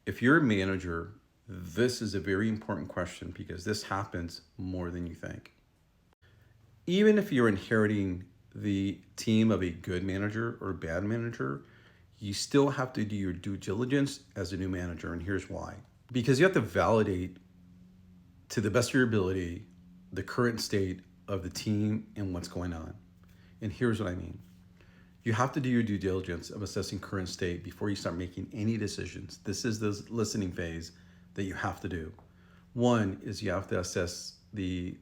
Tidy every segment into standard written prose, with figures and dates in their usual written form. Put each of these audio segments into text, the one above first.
If you're a manager, this is a very important question because this happens more than you think. Even if you're inheriting the team of a good manager or a bad manager, you still have to do your due diligence as a new manager. And here's why. Because you have to validate to the best of your ability the current state of the team and what's going on. And here's what I mean. You have to do your due diligence of assessing current state before you start making any decisions. This is the listening phase that you have to do. One is you have to assess the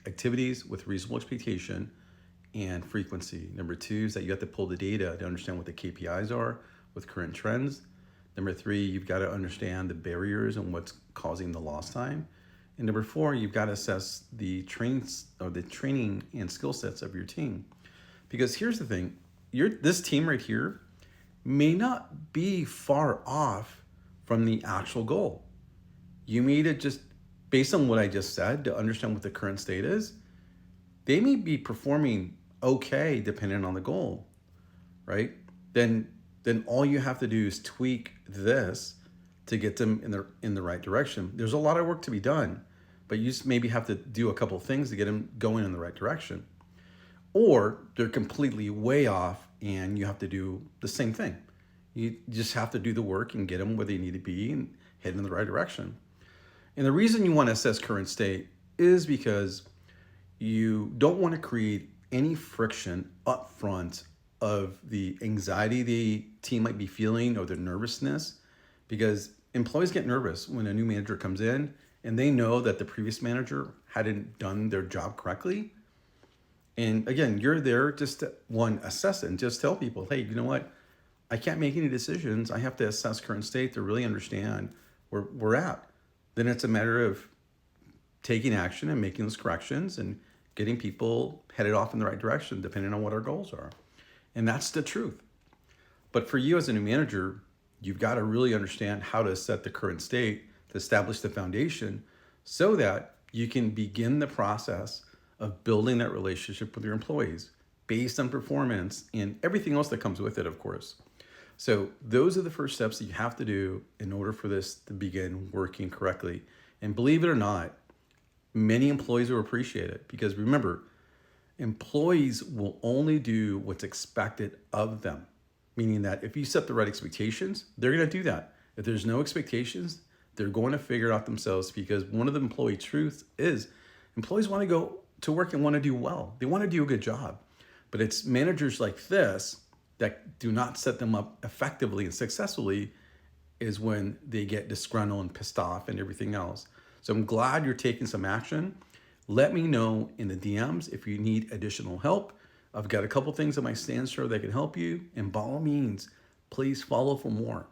activities with reasonable expectation and frequency. Number two is that you have to pull the data to understand what the KPIs are with current trends. Number three, you've got to understand the barriers and what's causing the lost time. And number four, you've got to assess the training and skill sets of your team. Because here's the thing, this team right here may not be far off from the actual goal. You may to just, based on what I just said, to understand what the current state is, they may be performing okay depending on the goal, right? Then all you have to do is tweak this to get them in the right direction. There's a lot of work to be done, but you just maybe have to do a couple of things to get them going in the right direction. Or they're completely way off and you have to do the same thing. You just have to do the work and get them where they need to be and head in the right direction. And the reason you want to assess current state is because you don't want to create any friction up front of the anxiety the team might be feeling or the nervousness, because employees get nervous when a new manager comes in and they know that the previous manager hadn't done their job correctly. And again, you're there just to, one, assess it and just tell people, hey, you know what? I can't make any decisions. I have to assess current state to really understand where we're at. Then it's a matter of taking action and making those corrections and getting people headed off in the right direction, depending on what our goals are. And that's the truth. But for you as a new manager, you've got to really understand how to set the current state to establish the foundation so that you can begin the process of building that relationship with your employees based on performance and everything else that comes with it, of course. So those are the first steps that you have to do in order for this to begin working correctly. And believe it or not, many employees will appreciate it because remember, employees will only do what's expected of them. Meaning that if you set the right expectations, they're going to do that. If there's no expectations, they're going to figure it out themselves, because one of the employee truths is employees want to go to work and want to do well. They want to do a good job. But it's managers like this that do not set them up effectively and successfully is when they get disgruntled and pissed off and everything else. So I'm glad you're taking some action. Let me know in the DMs if you need additional help. I've got a couple things on my stand store that can help you. And by all means, please follow for more.